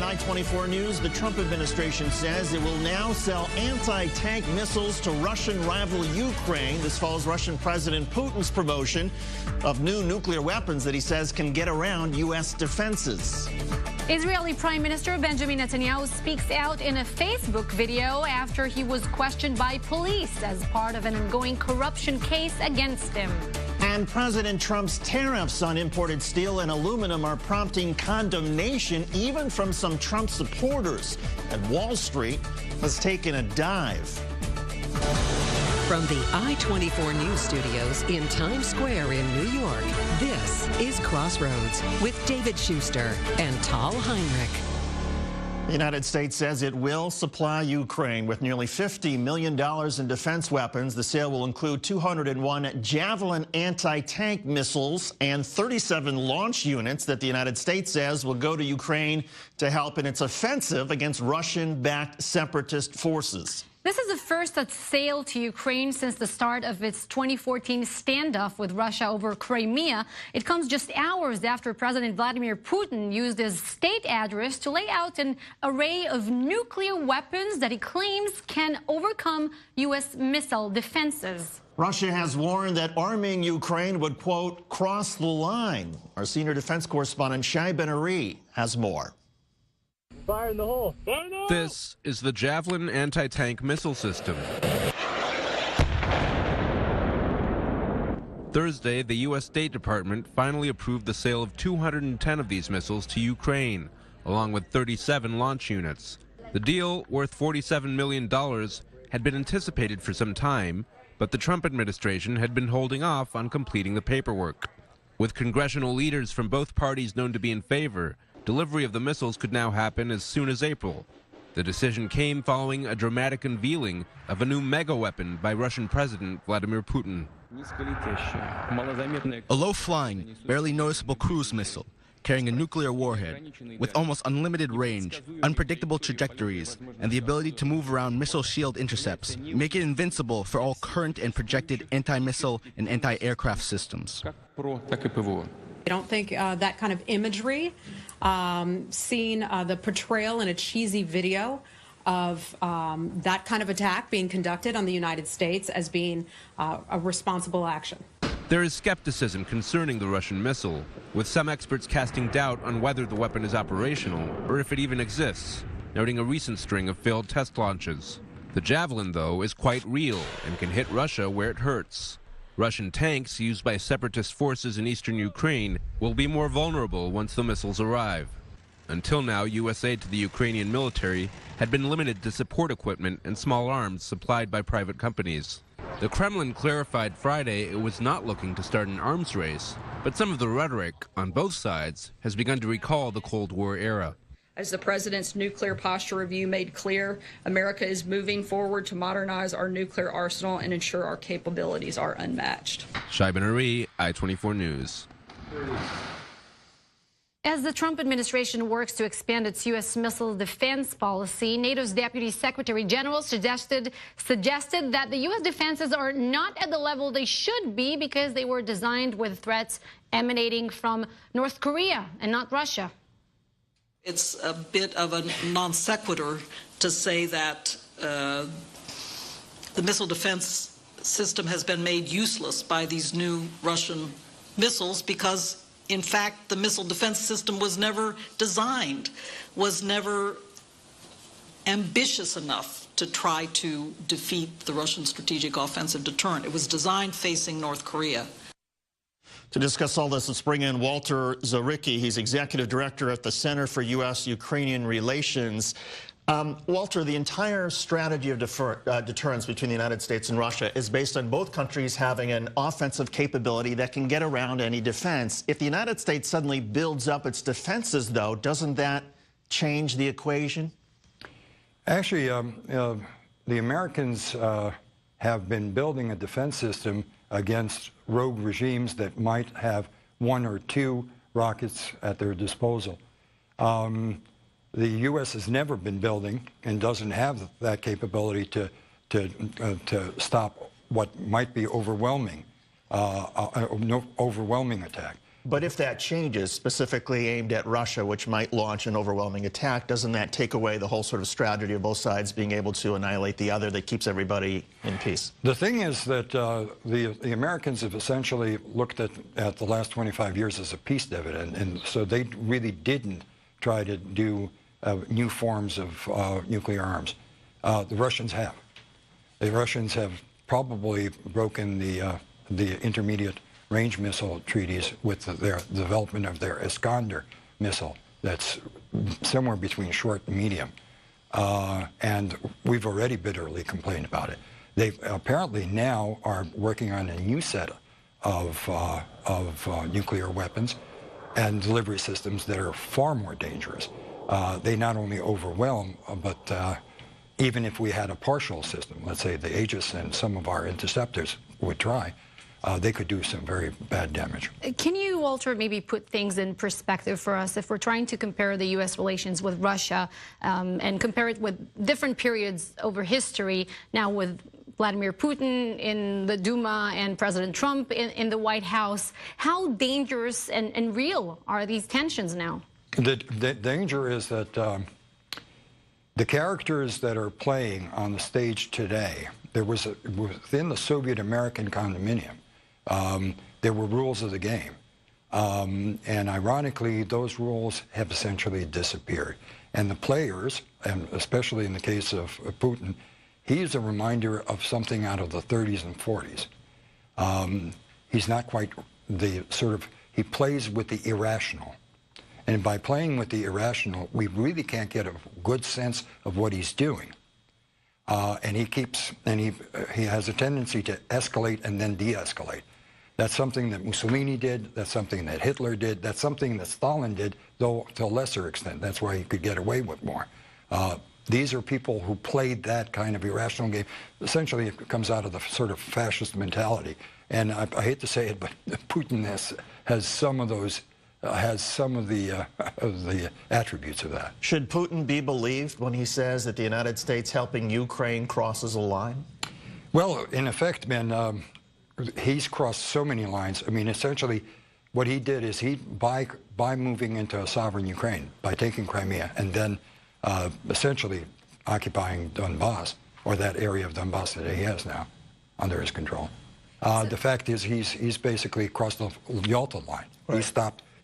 I-24 News, the Trump administration says it will now sell anti-tank missiles to Russian rival Ukraine. This follows Russian President Putin's promotion of new nuclear weapons that he says can get around U.S. defenses. Israeli Prime Minister Benjamin Netanyahu speaks out in a Facebook video after he was questioned by police as part of an ongoing corruption case against him. And President Trump's tariffs on imported steel and aluminum are prompting condemnation even from some Trump supporters. And Wall Street has taken a dive. From the I-24 News studios in Times Square in New York, this is Crossroads with David Schuster and Tal Heinrich. The United States says it will supply Ukraine with nearly $50 million in defense weapons. The sale will include 201 Javelin anti-tank missiles and 37 launch units that the United States says will go to Ukraine to help in its offensive against Russian-backed separatist forces. This is the first such sale to Ukraine since the start of its 2014 standoff with Russia over Crimea. It comes just hours after President Vladimir Putin used his state address to lay out an array of nuclear weapons that he claims can overcome U.S. missile defenses. Russia has warned that arming Ukraine would, quote, cross the line. Our senior defense correspondent Shai Ben-Ari has more. Fire in the hole. Fire in the hole. This is the Javelin anti-tank missile system. Thursday, the U.S. State Department finally approved the sale of 210 of these missiles to Ukraine, along with 37 launch units. The deal, worth $47 million, had been anticipated for some time, but the Trump administration had been holding off on completing the paperwork. With congressional leaders from both parties known to be in favor, delivery of the missiles could now happen as soon as April. The decision came following a dramatic unveiling of a new mega-weapon by Russian President Vladimir Putin. A low-flying, barely noticeable cruise missile carrying a nuclear warhead with almost unlimited range, unpredictable trajectories, and the ability to move around missile shield intercepts make it invincible for all current and projected anti-missile and anti-aircraft systems. I don't think that kind of imagery, seeing the portrayal in a cheesy video of that kind of attack being conducted on the United States as being a responsible action. There is skepticism concerning the Russian missile, with some experts casting doubt on whether the weapon is operational or if it even exists, noting a recent string of failed test launches. The Javelin, though, is quite real and can hit Russia where it hurts. Russian tanks used by separatist forces in eastern Ukraine will be more vulnerable once the missiles arrive. Until now, U.S. aid to the Ukrainian military had been limited to support equipment and small arms supplied by private companies. The Kremlin clarified Friday it was not looking to start an arms race, but some of the rhetoric on both sides has begun to recall the Cold War era. As the President's nuclear posture review made clear, America is moving forward to modernize our nuclear arsenal and ensure our capabilities are unmatched. Shai Ben-Ari, I-24 News. As the Trump administration works to expand its U.S. missile defense policy, NATO's Deputy Secretary General suggested that the U.S. defenses are not at the level they should be because they were designed with threats emanating from North Korea and not Russia. It's a bit of a non sequitur to say that the missile defense system has been made useless by these new Russian missiles because, in fact, the missile defense system was never designed, was never ambitious enough to try to defeat the Russian strategic offensive deterrent. It was designed facing North Korea. To discuss all this, let's bring in Walter Zaricki. He's executive director at the Center for U.S.-Ukrainian Relations. Walter, the entire strategy of deterrence between the United States and Russia is based on both countries having an offensive capability that can get around any defense. If the United States suddenly builds up its defenses, though, doesn't that change the equation? Actually, the Americans have been building a defense system against rogue regimes that might have one or two rockets at their disposal. The U.S. has never been building and doesn't have that capability to stop what might be overwhelming, overwhelming attack. But if that changes, specifically aimed at Russia, which might launch an overwhelming attack, doesn't that take away the whole sort of strategy of both sides being able to annihilate the other that keeps everybody in peace? The thing is that the Americans have essentially looked at the last 25 years as a peace dividend, and so they really didn't try to do new forms of nuclear arms. The Russians have. The Russians have probably broken the intermediate range missile treaties with their development of their Iskander missile that's somewhere between short and medium. And we've already bitterly complained about it. They apparently now are working on a new set of nuclear weapons and delivery systems that are far more dangerous. They not only overwhelm, but even if we had a partial system, let's say the Aegis and some of our interceptors would try, they could do some very bad damage. Can you, Walter, maybe put things in perspective for us? If we're trying to compare the U.S. relations with Russia and compare it with different periods over history, now with Vladimir Putin in the Duma and President Trump in the White House, how dangerous and real are these tensions now? The danger is that the characters that are playing on the stage today, there was within the Soviet-American condominium, there were rules of the game. And ironically, those rules have essentially disappeared. And the players, and especially in the case of Putin, he's a reminder of something out of the 30s and 40s. He's not quite the sort of, he plays with the irrational. And by playing with the irrational, we really can't get a good sense of what he's doing. And he has a tendency to escalate and then de-escalate. That's something that Mussolini did, that's something that Hitler did, that's something that Stalin did, though to a lesser extent. That's why he could get away with more. These are people who played that kind of irrational game. Essentially, it comes out of the sort of fascist mentality. And I hate to say it, but Putin has some of those, has some of the attributes of that. Should Putin be believed when he says that the United States helping Ukraine crosses a line? Well, in effect, man, he's crossed so many lines. I mean, essentially, what he did is by moving into a sovereign Ukraine, by taking Crimea, and then essentially occupying Donbass, or that area of Donbass that he has now under his control. The fact is, he's basically crossed the Yalta line. Right.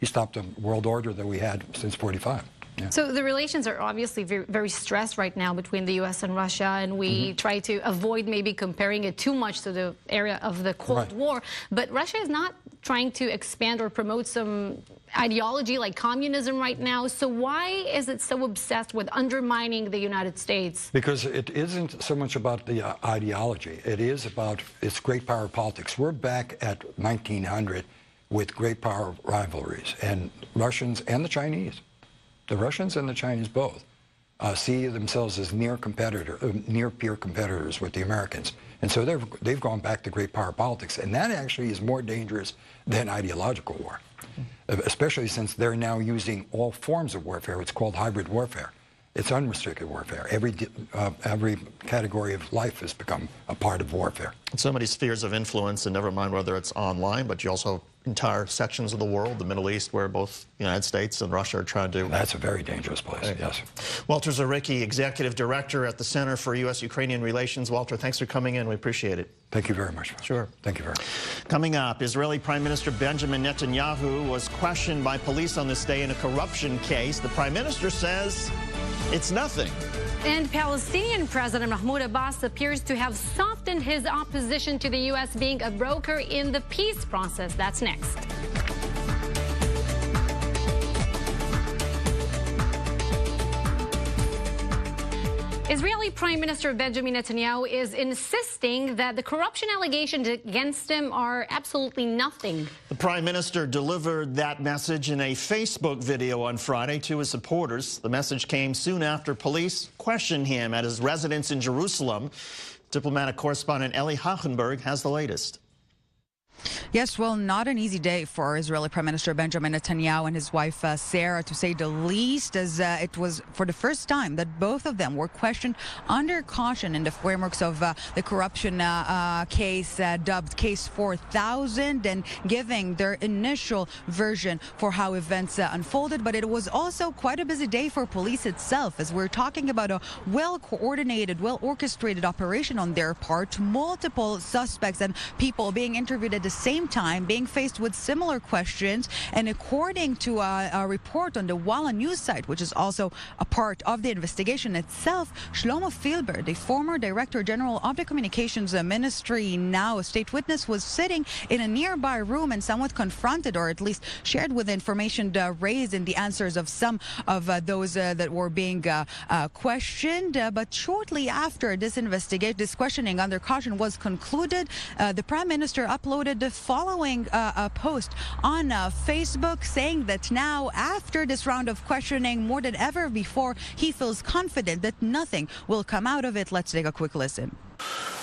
He stopped the world order that we had since '45. Yeah. So the relations are obviously very, very stressed right now between the U.S. and Russia, and we try to avoid maybe comparing it too much to the area of the Cold War. But Russia is not trying to expand or promote some ideology like communism right now. So why is it so obsessed with undermining the United States? Because it isn't so much about the ideology. It is about its great power politics. We're back at 1900 with great power rivalries, and Russians and the Chinese. The Russians and the Chinese both see themselves as near peer competitors with the Americans. And so they've gone back to great power politics. And that actually is more dangerous than ideological war, especially since they're now using all forms of warfare. It's called hybrid warfare. It's unrestricted warfare. Every category of life has become a part of warfare. So many spheres of influence, and never mind whether it's online, but you also have entire sections of the world, the Middle East, where both the United States and Russia are trying to... That's a very dangerous place, yes. Walter Zaricki, Executive Director at the Center for U.S.-Ukrainian Relations. Walter, thanks for coming in. We appreciate it. Thank you very much. Sure. Thank you very much. Coming up, Israeli Prime Minister Benjamin Netanyahu was questioned by police on this day in a corruption case. The Prime Minister says it's nothing. And Palestinian President Mahmoud Abbas appears to have softened his opposition to the U.S. being a broker in the peace process. That's next. Israeli Prime Minister Benjamin Netanyahu is insisting that the corruption allegations against him are absolutely nothing. The Prime Minister delivered that message in a Facebook video on Friday to his supporters. The message came soon after police questioned him at his residence in Jerusalem. Diplomatic correspondent Eli Hachenberg has the latest. Yes, well, not an easy day for Israeli Prime Minister Benjamin Netanyahu and his wife Sarah, to say the least, as it was for the first time that both of them were questioned under caution in the frameworks of the corruption case dubbed Case 4000, and giving their initial version for how events unfolded. But it was also quite a busy day for police itself, as we're talking about a well-coordinated, well-orchestrated operation on their part, multiple suspects and people being interviewed at the same time, being faced with similar questions. And according to a report on the Walla news site, which is also a part of the investigation itself, Shlomo Filber, the former Director General of the Communications Ministry, now a state witness, was sitting in a nearby room and somewhat confronted, or at least shared with information raised in the answers of some of those that were being questioned. But shortly after this investigation, this questioning under caution was concluded, the Prime Minister uploaded the following a post on Facebook, saying that now, after this round of questioning, more than ever before, he feels confident that nothing will come out of it. Let's take a quick listen.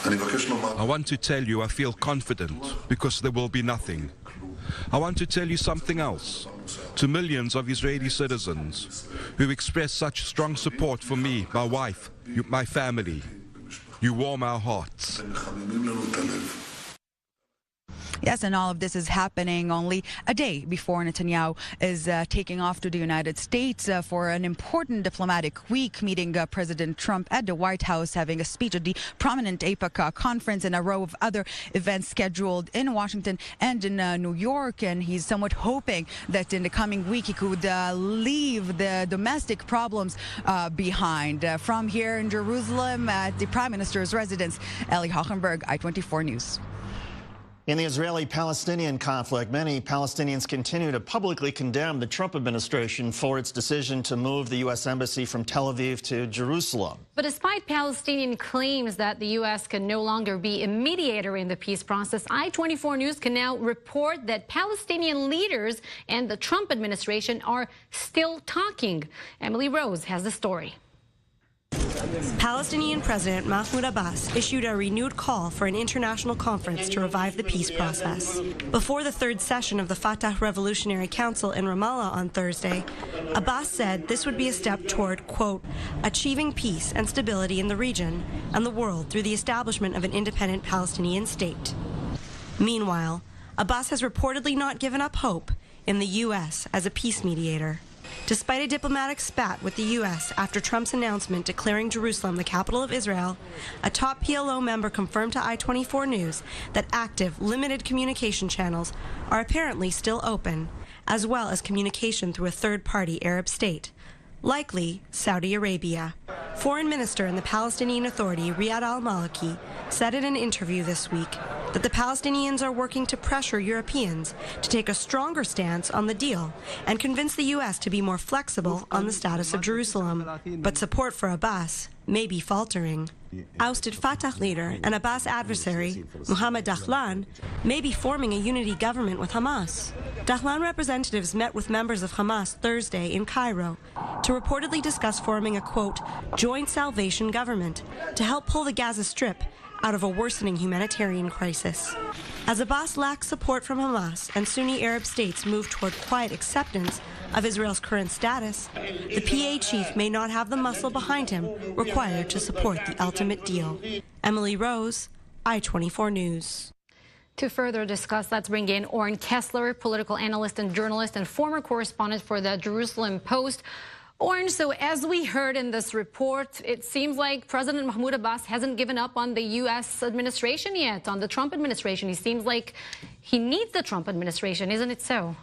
I want to tell you I feel confident because there will be nothing. I want to tell you something else. To millions of Israeli citizens who express such strong support for me, my wife, my family, you warm our hearts. Yes, and all of this is happening only a day before Netanyahu is taking off to the United States for an important diplomatic week, meeting President Trump at the White House, having a speech at the prominent AIPAC conference, and a row of other events scheduled in Washington and in New York. And he's somewhat hoping that in the coming week he could leave the domestic problems behind. From here in Jerusalem at the Prime Minister's residence, Eli Hochenberg, I-24 News. In the Israeli-Palestinian conflict, many Palestinians continue to publicly condemn the Trump administration for its decision to move the U.S. Embassy from Tel Aviv to Jerusalem. But despite Palestinian claims that the U.S. can no longer be a mediator in the peace process, I-24 News can now report that Palestinian leaders and the Trump administration are still talking. Emily Rose has the story. Palestinian President Mahmoud Abbas issued a renewed call for an international conference to revive the peace process. Before the third session of the Fatah Revolutionary Council in Ramallah on Thursday, Abbas said this would be a step toward, quote, achieving peace and stability in the region and the world through the establishment of an independent Palestinian state. Meanwhile, Abbas has reportedly not given up hope in the U.S. as a peace mediator. Despite a diplomatic spat with the U.S. after Trump's announcement declaring Jerusalem the capital of Israel, a top PLO member confirmed to I-24 News that active, limited communication channels are apparently still open, as well as communication through a third-party Arab state, likely Saudi Arabia. Foreign Minister in the Palestinian Authority, Riyad al-Maliki, said in an interview this week that the Palestinians are working to pressure Europeans to take a stronger stance on the deal and convince the U.S. to be more flexible on the status of Jerusalem. But support for Abbas may be faltering. Ousted Fatah leader and Abbas adversary, Mohammed Dahlan, may be forming a unity government with Hamas. Dahlan representatives met with members of Hamas Thursday in Cairo to reportedly discuss forming a, quote, joint salvation government to help pull the Gaza Strip out of a worsening humanitarian crisis. As Abbas lacks support from Hamas and Sunni Arab states move toward quiet acceptance of Israel's current status, the PA chief may not have the muscle behind him required to support the ultimate deal. Emily Rose, I-24 News. To further discuss, let's bring in Oren Kessler, political analyst and journalist and former correspondent for the Jerusalem Post. Oren, so as we heard in this report, it seems like President Mahmoud Abbas hasn't given up on the U.S. administration yet, on the Trump administration. He seems like he needs the Trump administration, isn't it so?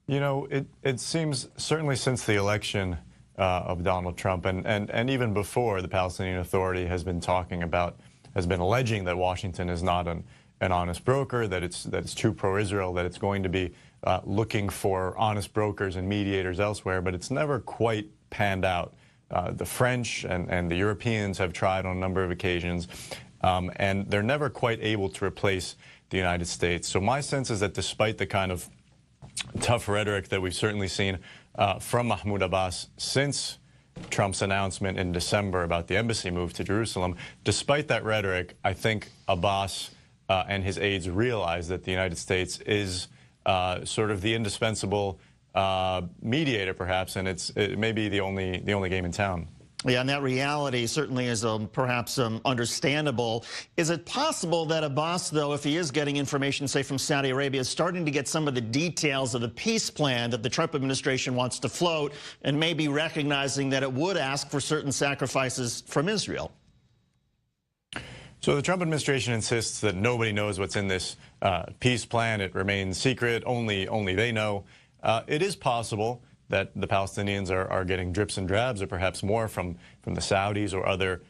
You know, it seems, certainly since the election of Donald Trump, and even before, the Palestinian Authority has been alleging that Washington is not an honest broker, that it's too pro-Israel, that it's going to be looking for honest brokers and mediators elsewhere, but it's never quite panned out. The French and the Europeans have tried on a number of occasions, and they're never quite able to replace the United States. So my sense is that despite the kind of tough rhetoric that we've certainly seen from Mahmoud Abbas since Trump's announcement in December about the embassy move to Jerusalem, despite that rhetoric, I think Abbas and his aides realize that the United States is sort of the indispensable mediator, perhaps, and it may be the only game in town. Yeah, and that reality certainly is perhaps understandable. Is it possible that Abbas, though, if he is getting information, say, from Saudi Arabia, is starting to get some of the details of the peace plan that the Trump administration wants to float, and maybe recognizing that it would ask for certain sacrifices from Israel? So the Trump administration insists that nobody knows what's in this peace plan. It remains secret. Only they know. It is possible that the Palestinians are getting drips and drabs, or perhaps more, from the Saudis or other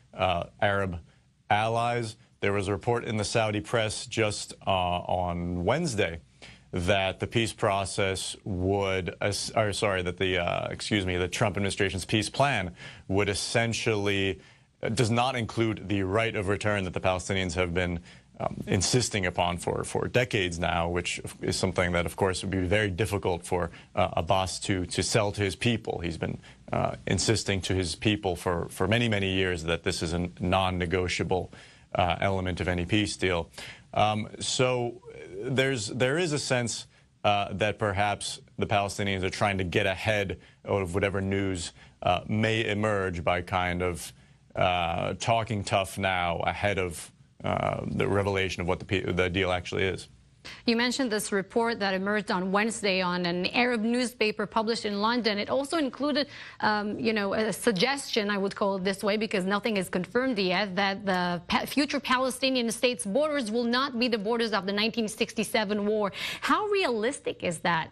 Arab allies. There was a report in the Saudi press just on Wednesday that the peace process would, the Trump administration's peace plan would essentially does not include the right of return that the Palestinians have been insisting upon for decades now, which is something that, of course, would be very difficult for Abbas to sell to his people. He's been insisting to his people for many, many years that this is a non-negotiable element of any peace deal. So there is a sense that perhaps the Palestinians are trying to get ahead of whatever news may emerge by kind of talking tough now ahead of the revelation of what the deal actually is. You mentioned this report that emerged on Wednesday on an Arab newspaper published in London. It also included, a suggestion, I would call it this way, because nothing is confirmed yet, that the future Palestinian state's borders will not be the borders of the 1967 war. How realistic is that?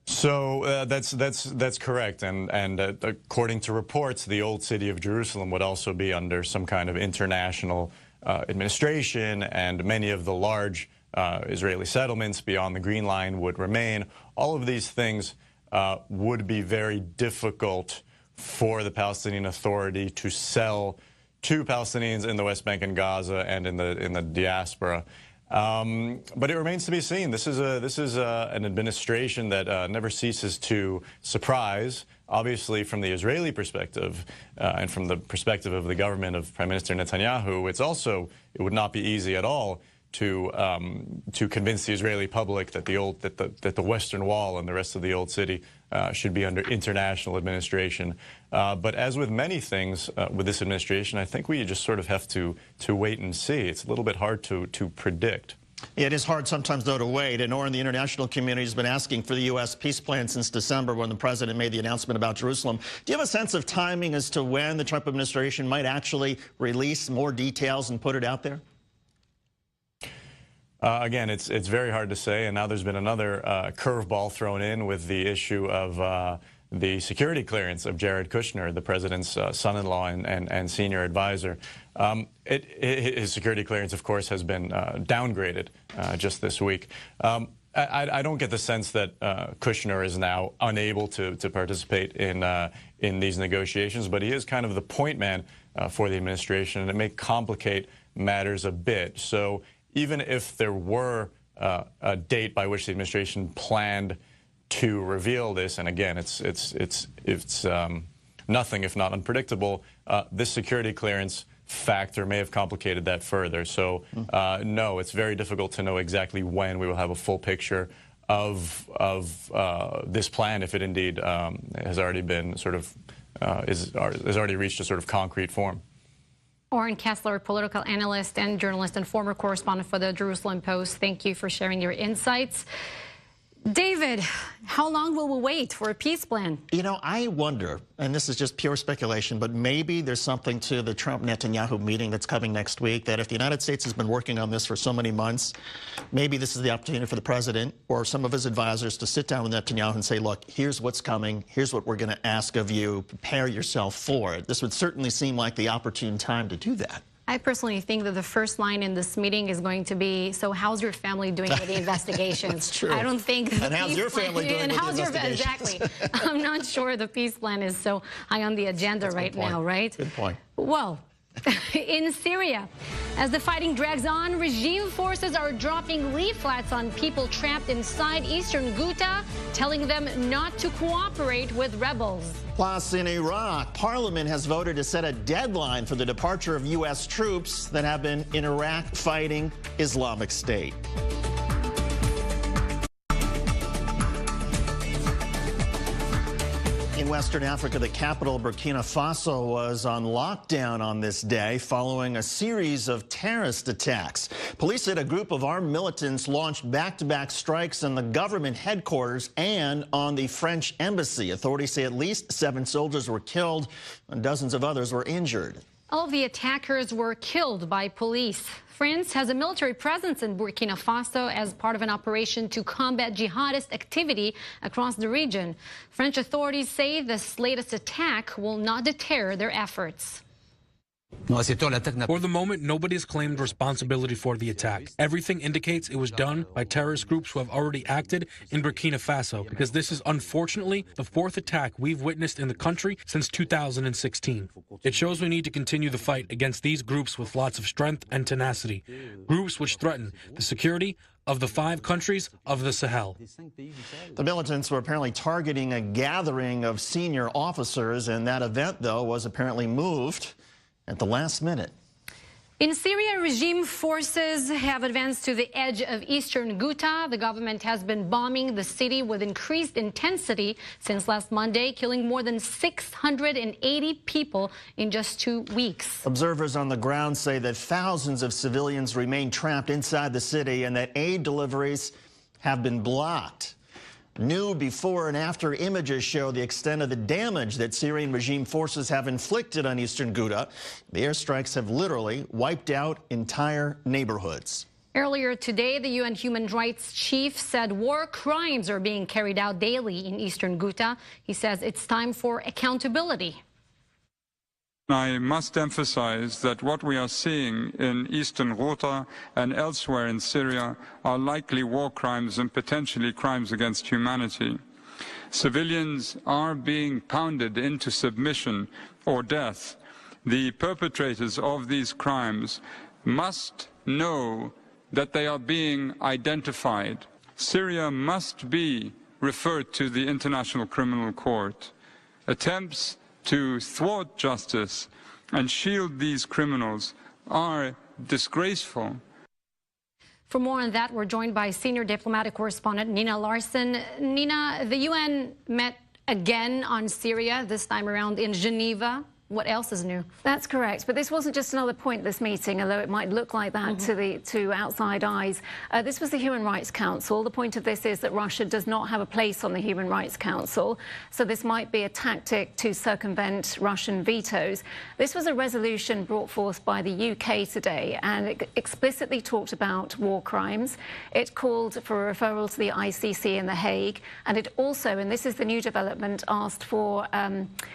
So that's correct, and according to reports, the old city of Jerusalem would also be under some kind of international administration, and many of the large Israeli settlements beyond the Green Line would remain. All of these things would be very difficult for the Palestinian Authority to sell to Palestinians in the West Bank and Gaza and in the diaspora. But it remains to be seen. This is an administration that never ceases to surprise. Obviously, from the Israeli perspective and from the perspective of the government of Prime Minister Netanyahu, it would not be easy at all to convince the Israeli public that the Western Wall and the rest of the old city should be under international administration. But as with many things with this administration, I think we just sort of have to wait and see. It's a little bit hard to predict. It is hard sometimes, though, to wait. And Oren, the international community has been asking for the U.S. peace plan since December, when the president made the announcement about Jerusalem. Do you have a sense of timing as to when the Trump administration might actually release more details and put it out there? Again, it's very hard to say, and now there's been another curveball thrown in with the issue of the security clearance of Jared Kushner, the president's son-in-law and senior advisor. His security clearance, of course, has been downgraded just this week. I don't get the sense that Kushner is now unable to participate in these negotiations, but he is kind of the point man for the administration, and it may complicate matters a bit. So even if there were a date by which the administration planned to reveal this, and again, it's nothing if not unpredictable, this security clearance factor may have complicated that further. So no, it's very difficult to know exactly when we will have a full picture of this plan, if it indeed has already been sort of has already reached a sort of concrete form. Oren Kessler, political analyst and journalist and former correspondent for the Jerusalem Post, thank you for sharing your insights. David, how long will we wait for a peace plan? You know, I wonder, and this is just pure speculation, but maybe there's something to the Trump-Netanyahu meeting that's coming next week, that if the United States has been working on this for so many months, maybe this is the opportunity for the president or some of his advisors to sit down with Netanyahu and say, look, here's what's coming, here's what we're going to ask of you, prepare yourself for it. This would certainly seem like the opportune time to do that. I personally think that the first line in this meeting is going to be, so how's your family doing with the investigations? That's true. I don't think the and how's your family doing with the investigations? Exactly. I'm not sure the peace plan is so high on the agenda right now, right? Good point. Well, In Syria, as the fighting drags on, regime forces are dropping leaflets on people trapped inside eastern Ghouta, telling them not to cooperate with rebels. Plus, in Iraq, Parliament has voted to set a deadline for the departure of U.S. troops that have been in Iraq fighting Islamic State. In Western Africa, the capital, Burkina Faso, was on lockdown on this day following a series of terrorist attacks. Police said a group of armed militants launched back-to-back strikes on the government headquarters and on the French embassy. Authorities say at least 7 soldiers were killed and dozens of others were injured. All of the attackers were killed by police. France has a military presence in Burkina Faso as part of an operation to combat jihadist activity across the region. French authorities say this latest attack will not deter their efforts. For the moment, nobody has claimed responsibility for the attack. Everything indicates it was done by terrorist groups who have already acted in Burkina Faso, because this is unfortunately the 4th attack we've witnessed in the country since 2016. It shows we need to continue the fight against these groups with lots of strength and tenacity, groups which threaten the security of the 5 countries of the Sahel. The militants were apparently targeting a gathering of senior officers, and that event, though, was apparently moved at the last minute. In Syria, regime forces have advanced to the edge of eastern Ghouta. The government has been bombing the city with increased intensity since last Monday, killing more than 680 people in just 2 weeks. Observers on the ground say that thousands of civilians remain trapped inside the city and that aid deliveries have been blocked. New before and after images show the extent of the damage that Syrian regime forces have inflicted on eastern Ghouta. The airstrikes have literally wiped out entire neighborhoods. Earlier today, the UN human rights chief said war crimes are being carried out daily in eastern Ghouta. He says it's time for accountability. I must emphasize that what we are seeing in eastern Ghouta and elsewhere in Syria are likely war crimes and potentially crimes against humanity. Civilians are being pounded into submission or death. The perpetrators of these crimes must know that they are being identified. Syria must be referred to the International Criminal Court. Attempts to thwart justice and shield these criminals are disgraceful. For more on that, we're joined by senior diplomatic correspondent Nina Larson. Nina, the UN met again on Syria, this time around in Geneva. What else is new? That's correct. But this wasn't just another point, this meeting, although it might look like that to outside eyes. This was the Human Rights Council. The point of this is that Russia does not have a place on the Human Rights Council. So this might be a tactic to circumvent Russian vetoes. This was a resolution brought forth by the UK today, and it explicitly talked about war crimes. It called for a referral to the ICC in The Hague. And it also, and this is the new development, asked for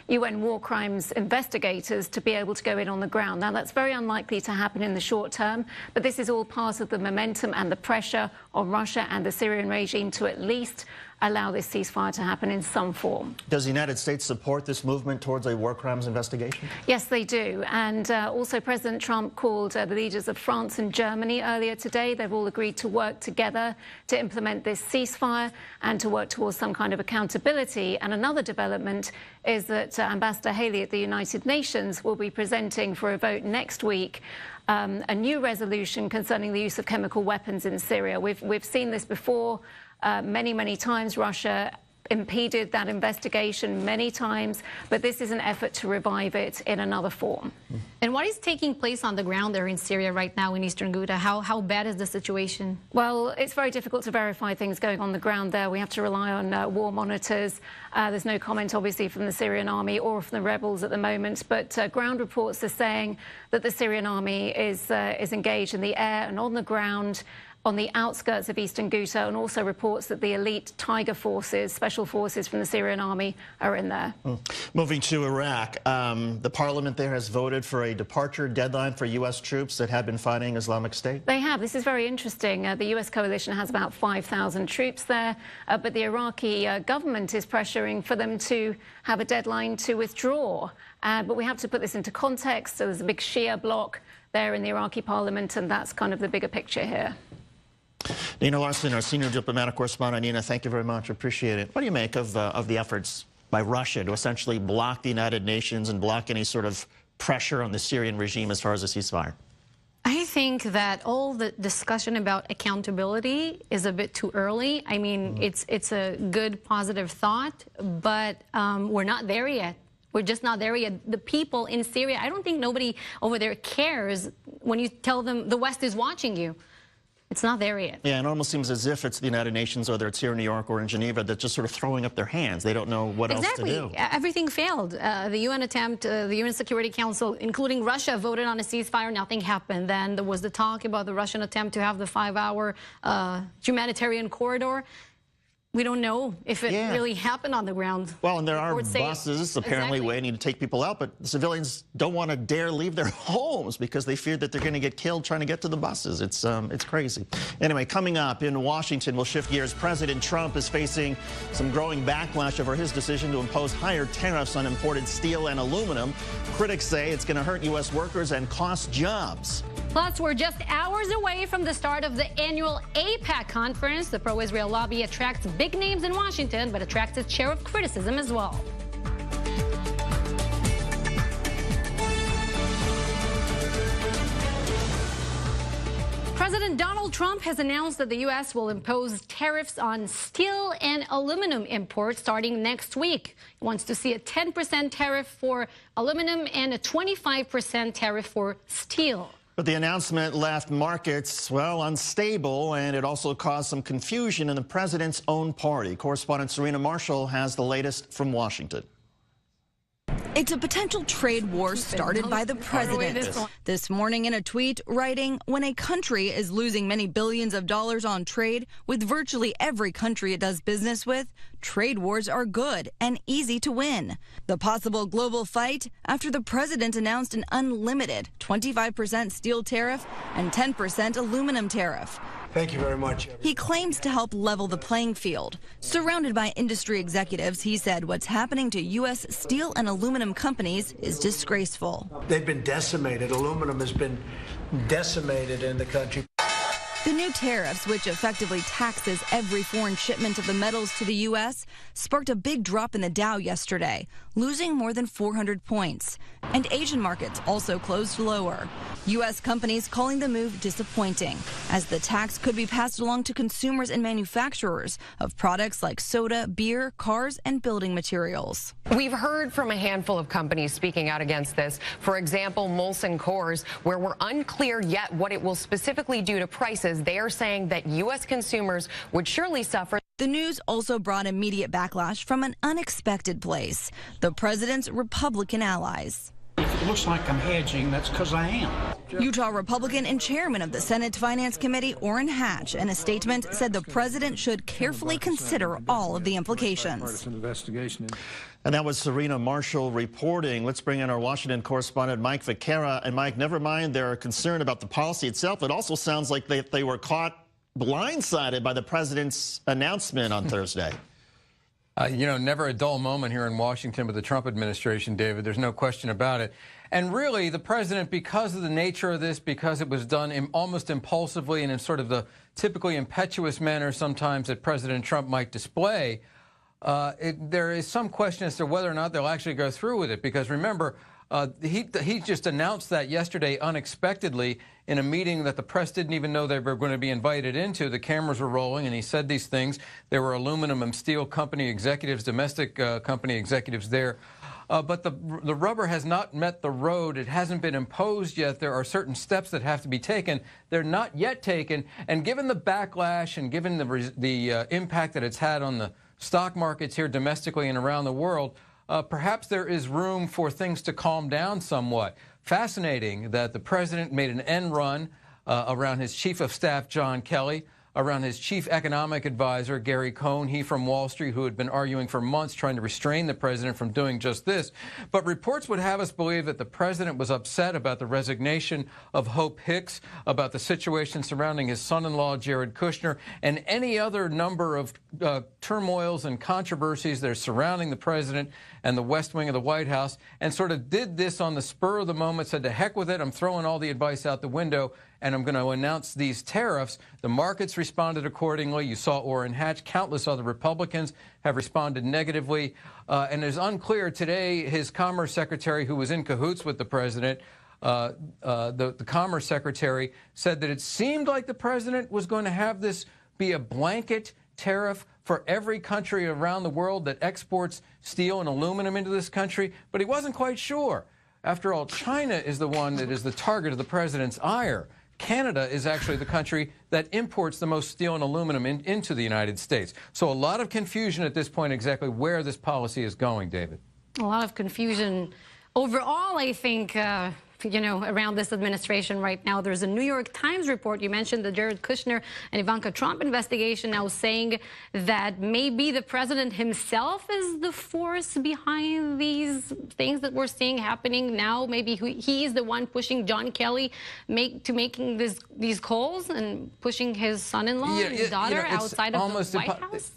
UN war crimes investigators to be able to go in on the ground. Now, that's very unlikely to happen in the short term, but this is all part of the momentum and the pressure on Russia and the Syrian regime to at least allow this ceasefire to happen in some form. Does the United States support this movement towards a war crimes investigation? Yes, they do. And also President Trump called the leaders of France and Germany earlier today. They've all agreed to work together to implement this ceasefire and to work towards some kind of accountability. And another development is that Ambassador Haley at the United Nations will be presenting for a vote next week a new resolution concerning the use of chemical weapons in Syria. We've seen this before. Many times Russia impeded that investigation many times, but this is an effort to revive it in another form. And what is taking place on the ground there in Syria right now in eastern Ghouta? How bad is the situation? Well, it's very difficult to verify things going on the ground there. We have to rely on war monitors. There's no comment, obviously, from the Syrian army or from the rebels at the moment, but ground reports are saying that the Syrian army is engaged in the air and on the ground. on the outskirts of eastern Ghouta, and also reports that the elite Tiger forces, special forces from the Syrian army, are in there. Moving to Iraq, the parliament there has voted for a departure deadline for U.S. troops that had been fighting Islamic State. They have. This is very interesting. The U.S. coalition has about 5,000 troops there, but the Iraqi government is pressuring for them to have a deadline to withdraw. But we have to put this into context. So there's a big Shia bloc there in the Iraqi parliament, and that's kind of the bigger picture here. Nina Larson, our senior diplomatic correspondent. Nina, thank you very much. Appreciate it. What do you make of the efforts by Russia to essentially block the United Nations and block any sort of pressure on the Syrian regime as far as a ceasefire? I think that all the discussion about accountability is a bit too early. I mean, it's a good, positive thought, but we're not there yet. We're just not there yet. The people in Syria, I don't think nobody over there cares when you tell them the West is watching you. It's not there yet. Yeah, it almost seems as if it's the United Nations, whether it's here in New York or in Geneva, that's just sort of throwing up their hands. They don't know what else to do. Everything failed. The UN attempt, the UN Security Council, including Russia, voted on a ceasefire. Nothing happened. Then there was the talk about the Russian attempt to have the 5-hour humanitarian corridor. We don't know if it really happened on the ground. Well, and there are buses apparently waiting to take people out, but the civilians don't want to dare leave their homes because they fear that they're going to get killed trying to get to the buses. It's crazy. Anyway, coming up in Washington, we'll shift gears. President Trump is facing some growing backlash over his decision to impose higher tariffs on imported steel and aluminum. Critics say it's going to hurt U.S. workers and cost jobs. Plus, we're just hours away from the start of the annual AIPAC conference. The pro-Israel lobby attracts big names in Washington, but attracts its share of criticism as well. President Donald Trump has announced that the U.S. will impose tariffs on steel and aluminum imports starting next week. He wants to see a 10% tariff for aluminum and a 25% tariff for steel. But the announcement left markets, well, unstable, and it also caused some confusion in the president's own party. Correspondent Serena Marshall has the latest from Washington. It's a potential trade war started by the president. This morning in a tweet, writing, when a country is losing many billions of dollars on trade with virtually every country it does business with, trade wars are good and easy to win. The possible global fight after the president announced an unlimited 25% steel tariff and 10% aluminum tariff. Thank you very much. He claims to help level the playing field. Surrounded by industry executives, he said what's happening to U.S. steel and aluminum companies is disgraceful. They've been decimated. Aluminum has been decimated in the country. The new tariffs, which effectively taxes every foreign shipment of the metals to the U.S., sparked a big drop in the Dow yesterday, losing more than 400 points. And Asian markets also closed lower. U.S. companies calling the move disappointing, as the tax could be passed along to consumers and manufacturers of products like soda, beer, cars, and building materials. We've heard from a handful of companies speaking out against this. For example, Molson Coors, where we're unclear yet what it will specifically do to prices. They are saying that U.S. consumers would surely suffer. The news also brought immediate backlash from an unexpected place, the president's Republican allies. If it looks like I'm hedging, that's because I am. Utah Republican and chairman of the Senate Finance Committee, Orrin Hatch, in a statement said the president should carefully consider all of the implications. And that was Serena Marshall reporting. Let's bring in our Washington correspondent, Mike Vaquera. And Mike, never mind their concern about the policy itself. It also sounds like they were caught blindsided by the president's announcement on Thursday. You know, never a dull moment here in Washington with the Trump administration, David. There's no question about it. And really, the president, because of the nature of this, because it was done almost impulsively and in sort of the typically impetuous manner sometimes that President Trump might display, there is some question as to whether or not they'll actually go through with it. Because remember, he just announced that yesterday unexpectedly in a meeting that the press didn't even know they were going to be invited into. The cameras were rolling, and he said these things. There were aluminum and steel company executives, domestic company executives there. But the rubber has not met the road. It hasn't been imposed yet. There are certain steps that have to be taken. They're not yet taken. And given the backlash and given the impact that it's had on the stock markets here domestically and around the world, perhaps there is room for things to calm down somewhat. Fascinating that the president made an end run around his chief of staff, John Kelly, around his chief economic advisor, Gary Cohn, he from Wall Street, who had been arguing for months trying to restrain the president from doing just this. But reports would have us believe that the president was upset about the resignation of Hope Hicks, about the situation surrounding his son-in-law, Jared Kushner, and any other number of turmoils and controversies that are surrounding the president and the West Wing of the White House, and sort of did this on the spur of the moment, said, to heck with it, I'm throwing all the advice out the window, and I'm going to announce these tariffs. The markets responded accordingly. You saw Orrin Hatch. Countless other Republicans have responded negatively. And it's unclear today, his Commerce Secretary, who was in cahoots with the president, the Commerce Secretary said that it seemed like the president was going to have this be a blanket tariff for every country around the world that exports steel and aluminum into this country, but he wasn't quite sure. After all, China is the one that is the target of the president's ire. Canada is actually the country that imports the most steel and aluminum into the United States. So a lot of confusion at this point exactly where this policy is going, David. A lot of confusion overall, I think, around this administration right now. There's a New York Times report. You mentioned the Jared Kushner and Ivanka Trump investigation now saying that maybe the president himself is the force behind these things that we're seeing happening now. Maybe he is the one pushing John Kelly making these calls and pushing his son-in-law and his daughter outside of the White House.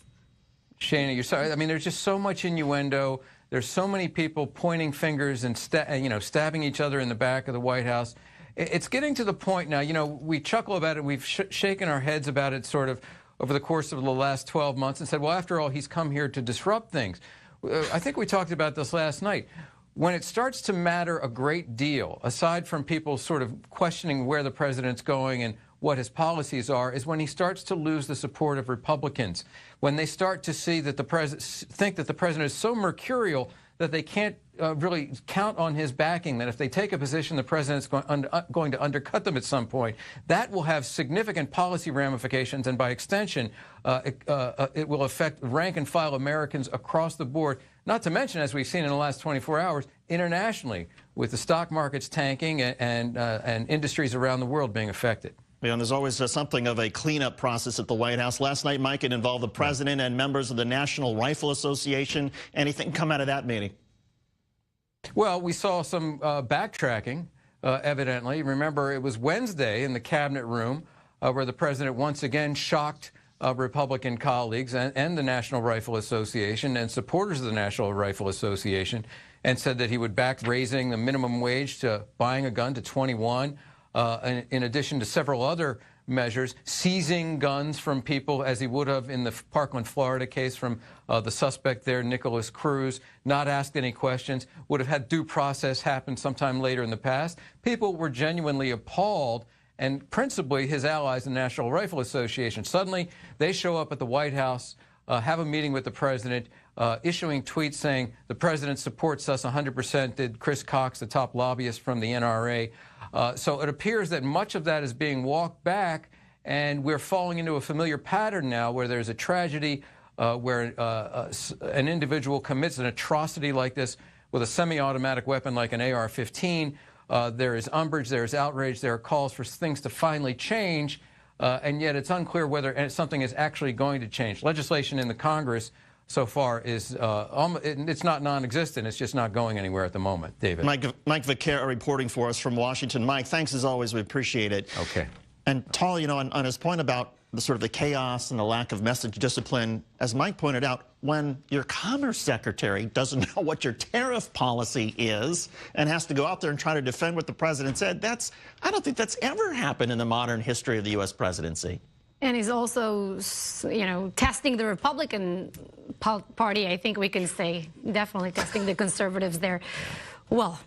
Shana, you're sorry. I mean, there's just so much innuendo. There's so many people pointing fingers and stabbing each other in the back of the White House. It's getting to the point now, we chuckle about it. We've shaken our heads about it sort of over the course of the last 12 months and said, well, after all, he's come here to disrupt things. I think we talked about this last night. When it starts to matter a great deal, aside from people sort of questioning where the president's going and what his policies are, is when he starts to lose the support of Republicans. When they start to see that think that the president is so mercurial that they can't really count on his backing, that if they take a position, the president's going to undercut them at some point. That will have significant policy ramifications, and by extension, it will affect rank-and-file Americans across the board, not to mention, as we've seen in the last 24 hours, internationally, with the stock markets tanking and industries around the world being affected. Yeah, and there's always something of a cleanup process at the White House. Last night, Mike, it involved the president and members of the National Rifle Association. Anything come out of that meeting? Well, we saw some backtracking, evidently. Remember, it was Wednesday in the cabinet room where the president once again shocked Republican colleagues and the National Rifle Association and supporters of the National Rifle Association, and said that he would back raising the minimum wage to buying a gun to 21. In addition to several other measures, seizing guns from people, as he would have in the Parkland, Florida case from the suspect there, Nicholas Cruz, not asked any questions, would have had due process happen sometime later in the past. People were genuinely appalled, and principally his allies in the National Rifle Association. Suddenly, they show up at the White House, have a meeting with the president, issuing tweets saying the president supports us 100%, did Chris Cox, the top lobbyist from the NRA. So it appears that much of that is being walked back, and we're falling into a familiar pattern now where there's a tragedy where an individual commits an atrocity like this with a semi-automatic weapon like an AR-15. There is umbrage, there is outrage, there are calls for things to finally change, and yet it's unclear whether something is actually going to change. Legislation in the Congress so far is it's not non-existent. It's just not going anywhere at the moment. David. Mike Vicaire reporting for us from Washington. Mike, thanks as always. We appreciate it. Okay. And Tal, on his point about the sort of the chaos and the lack of message discipline, as Mike pointed out, when your Commerce Secretary doesn't know what your tariff policy is and has to go out there and try to defend what the president said, I don't think that's ever happened in the modern history of the U.S. presidency. And he's also, testing the Republican Party, I think we can say, definitely testing the conservatives there. Well,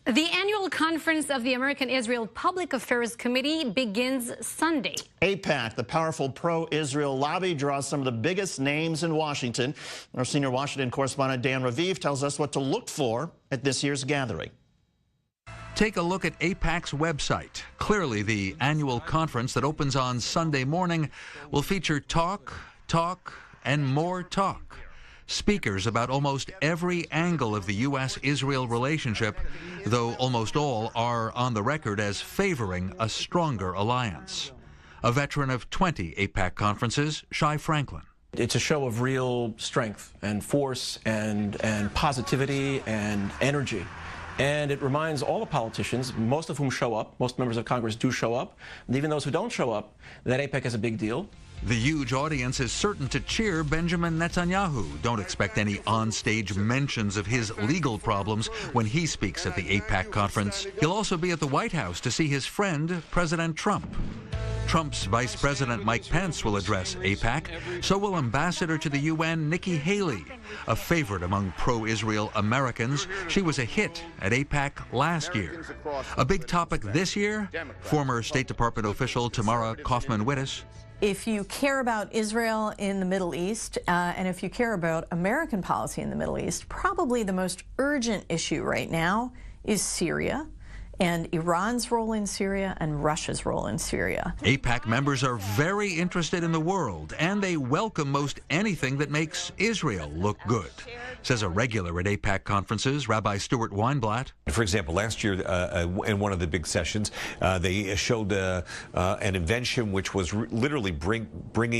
the annual conference of the American-Israel Public Affairs Committee begins Sunday. AIPAC, the powerful pro-Israel lobby, draws some of the biggest names in Washington. Our senior Washington correspondent Dan Raviv tells us what to look for at this year's gathering. Take a look at AIPAC's website. Clearly, the annual conference that opens on Sunday morning will feature talk, and more talk. speakers about almost every angle of the U.S.-Israel relationship, though almost all are on the record as favoring a stronger alliance. A veteran of 20 AIPAC conferences, Shai Franklin. It's a show of real strength and force and positivity and energy. And it reminds all the politicians, most of whom show up, most members of Congress do show up, and even those who don't show up, that AIPAC is a big deal. The huge audience is certain to cheer Benjamin Netanyahu. Don't expect any on-stage mentions of his legal problems when he speaks at the AIPAC conference. He'll also be at the White House to see his friend, President Trump. Trump's Vice President Mike Pence will address AIPAC. So will Ambassador to the UN Nikki Haley, a favorite among pro-Israel Americans. She was a hit at AIPAC last year. A big topic this year, former State Department official Tamara Kaufman-Wittes. If you care about Israel in the Middle East, and if you care about American policy in the Middle East, probably the most urgent issue right now is Syria, and Iran's role in Syria and Russia's role in Syria. AIPAC members are very interested in the world, and they welcome most anything that makes Israel look good, says a regular at AIPAC conferences, Rabbi Stuart Weinblatt. For example, last year in one of the big sessions, they showed an invention which was literally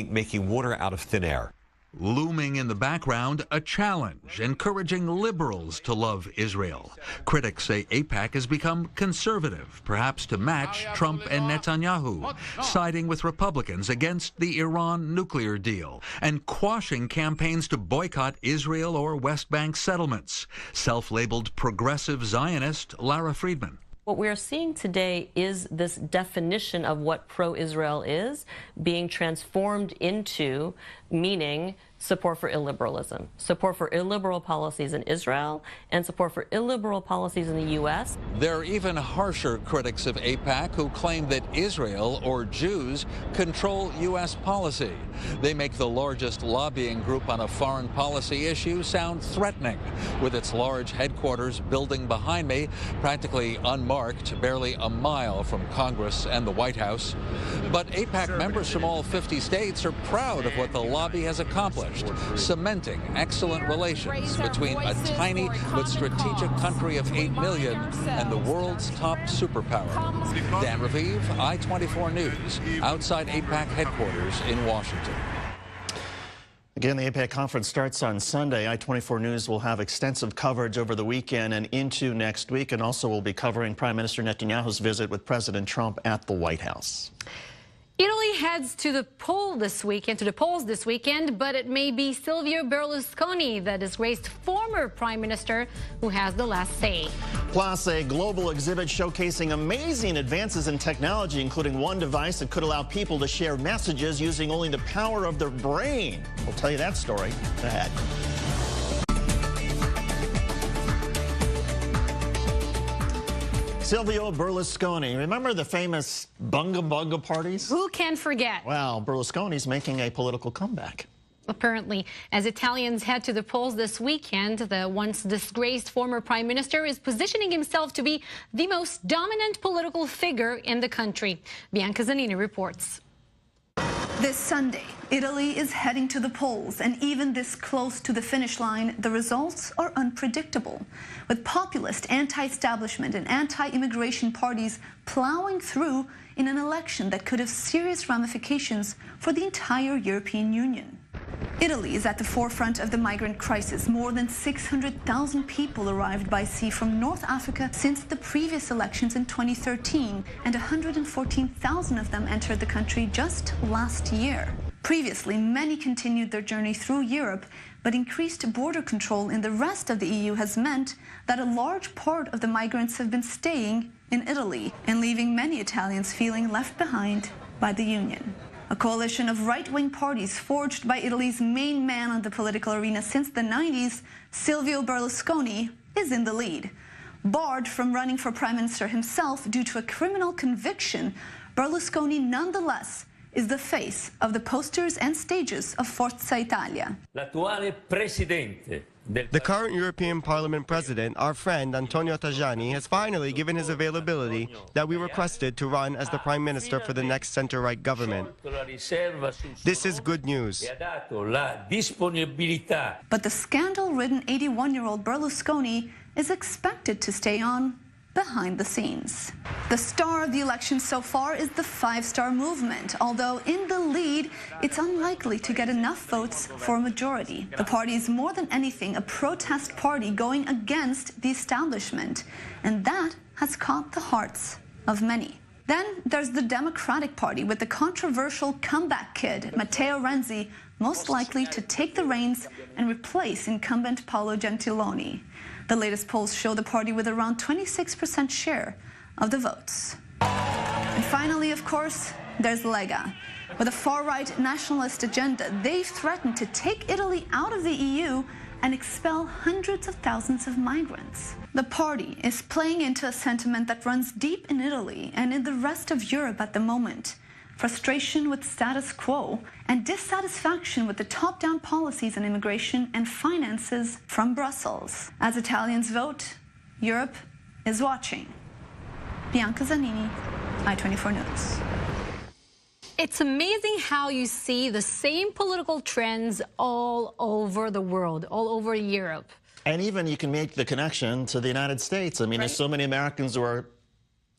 making water out of thin air. Looming in the background, a challenge encouraging liberals to love Israel. Critics say AIPAC has become conservative, perhaps to match Trump and Netanyahu, siding with Republicans against the Iran nuclear deal and quashing campaigns to boycott Israel or West Bank settlements. Self-labeled progressive Zionist Lara Friedman. What we are seeing today is this definition of what pro-Israel is being transformed into meaning support for illiberalism, support for illiberal policies in Israel, and support for illiberal policies in the U.S. There are even harsher critics of AIPAC who claim that Israel or Jews control U.S. policy. They make the largest lobbying group on a foreign policy issue sound threatening, with its large headquarters building behind me, practically unmarked, barely a mile from Congress and the White House. But AIPAC members from all 50 states are proud of what the lobby has accomplished, cementing excellent relations between a tiny but strategic country of 8 million and the world's top superpower. Dan Raviv, I-24 News, outside AIPAC headquarters in Washington. Again, the AIPAC conference starts on Sunday. I-24 News will have extensive coverage over the weekend and into next week, and also will be covering Prime Minister Netanyahu's visit with President Trump at the White House. Italy heads to the polls this weekend, but it may be Silvio Berlusconi, the disgraced former prime minister, who has the last say. Plus, a global exhibit showcasing amazing advances in technology, including one device that could allow people to share messages using only the power of their brain. We'll tell you that story ahead. Silvio Berlusconi. Remember the famous Bunga Bunga parties? Who can forget? Well, Berlusconi's making a political comeback. Apparently, as Italians head to the polls this weekend, the once disgraced former prime minister is positioning himself to be the most dominant political figure in the country. Bianca Zanini reports. This Sunday, Italy is heading to the polls, and even this close to the finish line, the results are unpredictable. With populist, anti-establishment and anti-immigration parties plowing through in an election that could have serious ramifications for the entire European Union. Italy is at the forefront of the migrant crisis. More than 600,000 people arrived by sea from North Africa since the previous elections in 2013, and 114,000 of them entered the country just last year. Previously, many continued their journey through Europe, but increased border control in the rest of the EU has meant that a large part of the migrants have been staying in Italy and leaving many Italians feeling left behind by the Union. A coalition of right-wing parties forged by Italy's main man on the political arena since the 90s, Silvio Berlusconi, is in the lead. Barred from running for prime minister himself due to a criminal conviction, Berlusconi nonetheless is the face of the posters and stages of Forza Italia. L'attuale presidente The current European Parliament president, our friend Antonio Tajani, has finally given his availability that we requested to run as the prime minister for the next center-right government. This is good news. But the scandal-ridden 81-year-old Berlusconi is expected to stay on behind the scenes. The star of the election so far is the Five-Star Movement, although in the lead, it's unlikely to get enough votes for a majority. The party is more than anything a protest party going against the establishment, and that has caught the hearts of many. Then there's the Democratic Party with the controversial comeback kid, Matteo Renzi, most likely to take the reins and replace incumbent Paolo Gentiloni. The latest polls show the party with around 26% share of the votes. And finally, of course, there's Lega. With a far-right nationalist agenda, they've threatened to take Italy out of the EU and expel hundreds of thousands of migrants. The party is playing into a sentiment that runs deep in Italy and in the rest of Europe at the moment. Frustration with status quo and dissatisfaction with the top-down policies on immigration and finances from Brussels. As Italians vote, Europe is watching. Bianca Zanini, I24 News. It's amazing how you see the same political trends all over the world, all over Europe. And even you can make the connection to the United States. I mean, there's so many Americans who are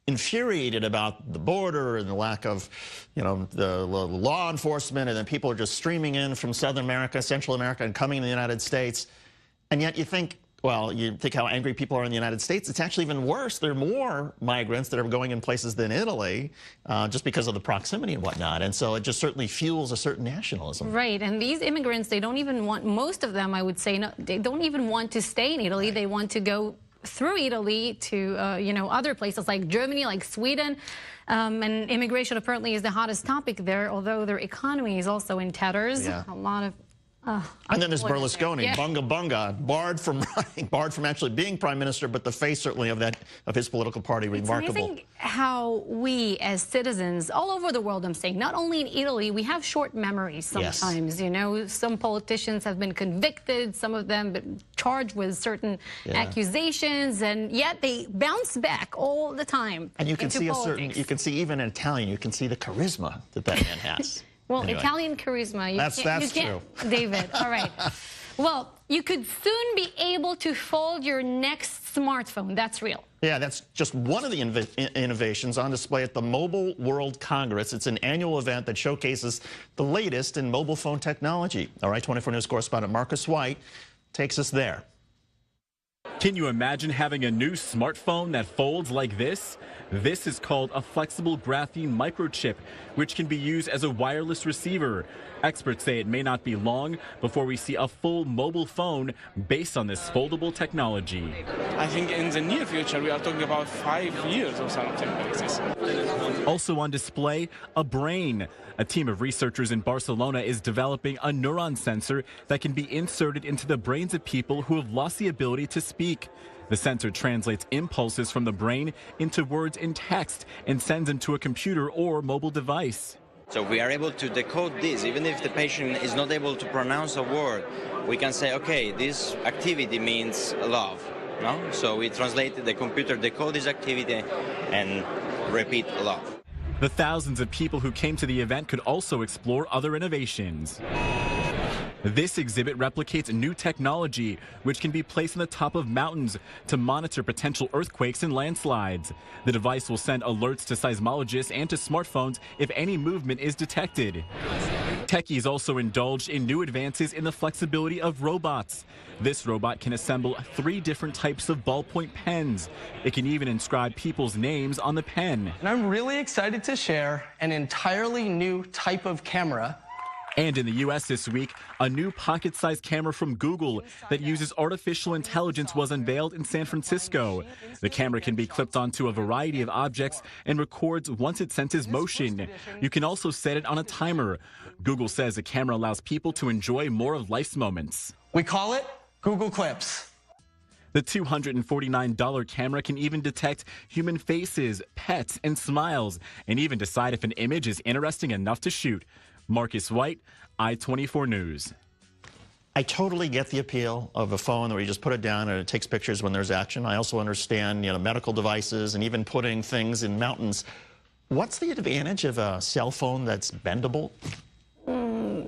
infuriated about the border and the lack of, the law enforcement, and then people are just streaming in from Southern America, Central America, and coming to the United States. And yet you think, well, you think how angry people are in the United States. It's actually even worse. There are more migrants that are going in places than Italy just because of the proximity and whatnot. And so it just certainly fuels a certain nationalism. Right. And these immigrants, they don't even want, most of them, I would say, no, they don't even want to stay in Italy. They want to go through Italy to, other places like Germany, like Sweden. And immigration apparently is the hottest topic there, although their economy is also in tatters. Yeah. A lot of... and then there's Berlusconi, yeah. Bunga bunga, barred from running, barred from actually being prime minister, but the face certainly of his political party, remarkable. It's amazing how we as citizens all over the world, I'm saying, not only in Italy, we have short memories sometimes. Yes. Some politicians have been convicted, some of them been charged with certain accusations, and yet they bounce back all the time. And you can see you can see even in Italian, you can see the charisma that man has. Well, anyway. Italian charisma. That's true. David, all right. Well, you could soon be able to fold your next smartphone. That's real. Yeah, that's just one of the innovations on display at the Mobile World Congress. It's an annual event that showcases the latest in mobile phone technology. All right, 24 News correspondent Marcus White takes us there. Can you imagine having a new smartphone that folds like this? This is called a flexible graphene microchip, which can be used as a wireless receiver. Experts say it may not be long before we see a full mobile phone based on this foldable technology. I think in the near future, we are talking about 5 years or something like this. Also on display, a brain. A team of researchers in Barcelona is developing a neuron sensor that can be inserted into the brains of people who have lost the ability to speak. The sensor translates impulses from the brain into words in text and sends them to a computer or mobile device. So we are able to decode this. Even if the patient is not able to pronounce a word, we can say, okay, this activity means love. No? So we translate, the computer decode this activity and repeat love. The thousands of people who came to the event could also explore other innovations. This exhibit replicates new technology, which can be placed on the top of mountains to monitor potential earthquakes and landslides. The device will send alerts to seismologists and to smartphones if any movement is detected. Techies also indulged in new advances in the flexibility of robots. This robot can assemble 3 different types of ballpoint pens. It can even inscribe people's names on the pen. And I'm really excited to share an entirely new type of camera. And in the U.S. this week, a new pocket-sized camera from Google that uses artificial intelligence was unveiled in San Francisco. The camera can be clipped onto a variety of objects and records once it senses motion. You can also set it on a timer. Google says the camera allows people to enjoy more of life's moments. We call it Google Clips. The $249 camera can even detect human faces, pets, and smiles, and even decide if an image is interesting enough to shoot. Marcus White, I24 News. I totally get the appeal of a phone where you just put it down and it takes pictures when there's action. I also understand, medical devices and even putting things in mountains. What's the advantage of a cell phone that's bendable?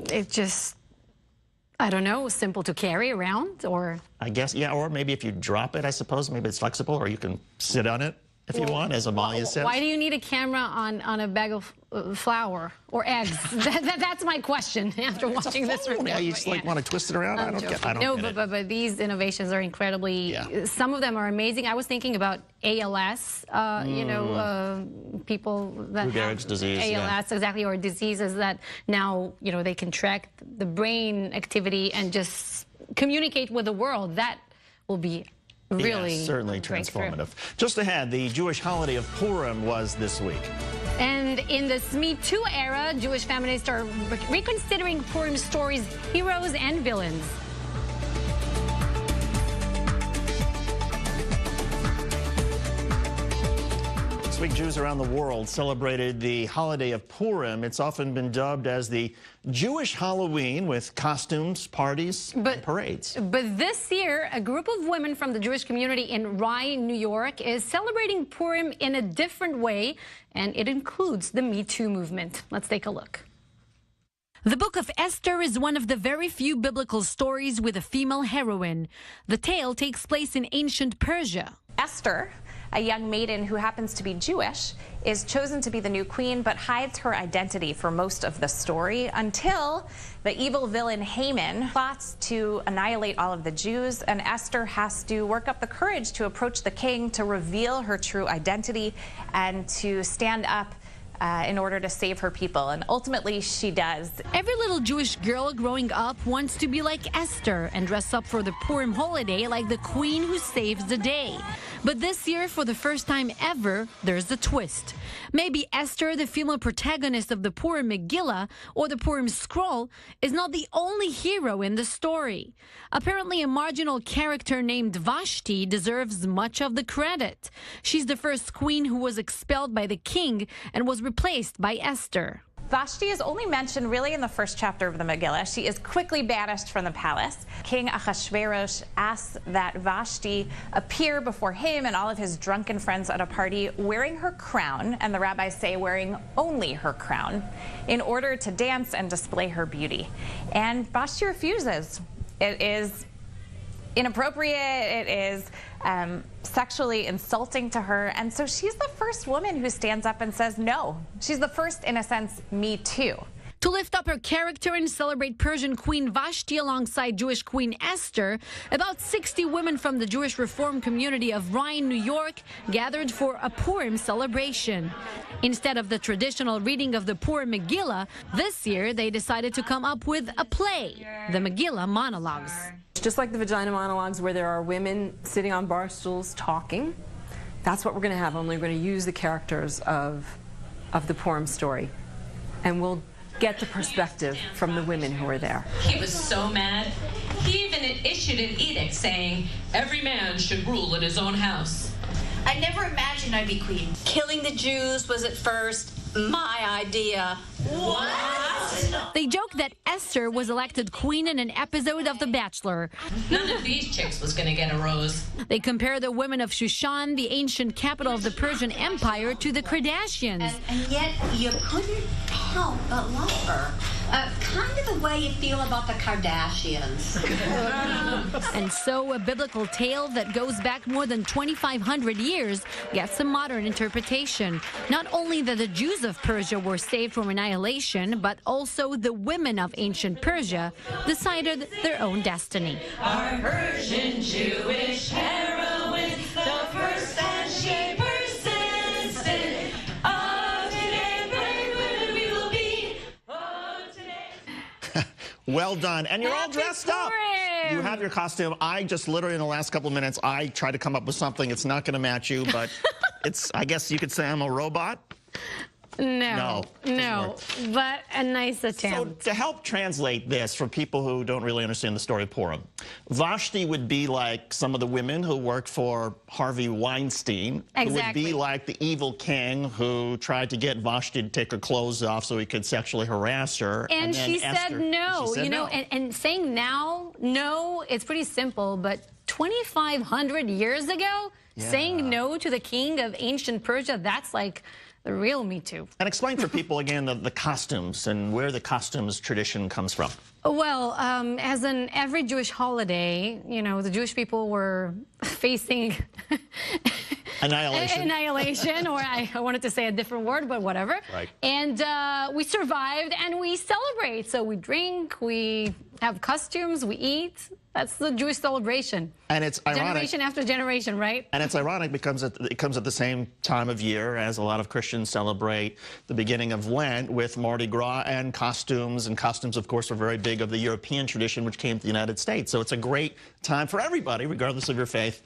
It's just, I don't know, simple to carry around, or? I guess, yeah, or maybe if you drop it, I suppose, maybe it's flexible, or you can sit on it if you want, as Amalia says. Why do you need a camera on a bag of flour or eggs? That's my question after watching this review. Yeah, you just want to twist it around? I don't get it. But these innovations are incredibly, some of them are amazing. I was thinking about ALS, people that Lou Gehrig's disease, ALS, exactly, or diseases that now, they can track the brain activity and just communicate with the world. That will be really certainly transformative. Just ahead, the Jewish holiday of Purim was this week. And in this Me Too era, Jewish feminists are reconsidering Purim stories' heroes and villains. This week, Jews around the world celebrated the holiday of Purim. It's often been dubbed as the Jewish Halloween, with costumes, parties, and parades. But this year, a group of women from the Jewish community in Rye, New York, is celebrating Purim in a different way, and it includes the Me Too movement. Let's take a look. The Book of Esther is one of the very few biblical stories with a female heroine. The tale takes place in ancient Persia. Esther, a young maiden who happens to be Jewish, is chosen to be the new queen, but hides her identity for most of the story until the evil villain Haman plots to annihilate all of the Jews, and Esther has to work up the courage to approach the king to reveal her true identity and to stand up in order to save her people, and ultimately she does. Every little Jewish girl growing up wants to be like Esther and dress up for the Purim holiday like the queen who saves the day. But this year, for the first time ever, there's a twist. Maybe Esther, the female protagonist of the Purim Megillah or the Purim Scroll, is not the only hero in the story. Apparently, a marginal character named Vashti deserves much of the credit. She's the first queen who was expelled by the king and was replaced by Esther. Vashti is only mentioned really in the first chapter of the Megillah. She is quickly banished from the palace. King Ahasuerus asks that Vashti appear before him and all of his drunken friends at a party wearing her crown, and the rabbis say wearing only her crown, in order to dance and display her beauty. And Vashti refuses. It is inappropriate, it is sexually insulting to her, and so she's the first woman who stands up and says no. She's the first, in a sense, Me Too. To lift up her character and celebrate Persian Queen Vashti alongside Jewish Queen Esther, about 60 women from the Jewish Reform community of Rye, New York, gathered for a Purim celebration. Instead of the traditional reading of the Purim Megillah, this year they decided to come up with a play, the Megillah Monologues. Just like the vagina monologues, where there are women sitting on bar stools talking, that's what we're going to have, only we're going to use the characters of the Purim story. And we'll get the perspective from the women who are there. He was so mad, he even issued an edict saying every man should rule in his own house. I never imagined I'd be queen. Killing the Jews was at first my idea. What? They joke that Esther was elected queen in an episode of The Bachelor. None of these chicks was going to get a rose. They compare the women of Shushan, the ancient capital of the Persian Empire, to the Kardashians. And yet you couldn't help but love her. Kind of the way you feel about the Kardashians. And so a biblical tale that goes back more than 2,500 years gets a modern interpretation. Not only that the Jews of Persia were saved from annihilation, but also the women of ancient Persia decided their own destiny. Our Persian Jewish heroines, the first and she persisted. Oh, today brave women we will be. Oh, today. Well done. And you're all dressed up. You have your costume. I just literally in the last couple of minutes, I tried to come up with something. It's not going to match you, but it's, I guess you could say I'm a robot. No, but a nice attempt. So to help translate this for people who don't really understand the story of Purim, Vashti would be like some of the women who worked for Harvey Weinstein. Exactly. Who would be like the evil king who tried to get Vashti to take her clothes off so he could sexually harass her. And then she said no. She said you know, no. and saying now, no, it's pretty simple, but 2,500 years ago, saying no to the king of ancient Persia, that's like the real Me Too. And explain for people again the costumes and where the costumes tradition comes from. Well, as in every Jewish holiday, you know, the Jewish people were facing annihilation, or I wanted to say a different word, but whatever. Right. And we survived and we celebrate. So we drink, we have costumes, we eat. That's the Jewish celebration. And it's ironic. Generation after generation, right? And it's ironic because it comes at the same time of year as a lot of Christians celebrate the beginning of Lent with Mardi Gras and costumes. And costumes, of course, are very big of the European tradition, which came to the United States. So it's a great time for everybody, regardless of your faith,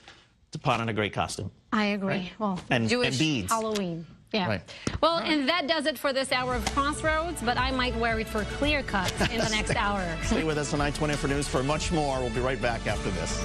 to put on a great costume. I agree. Right? Well, and Jewish beads. Halloween. Yeah. Right. Well, and that does it for this hour of Crossroads, but I might wear it for clear cuts in the next hour. Stay with us on 9/24 News for much more. We'll be right back after this.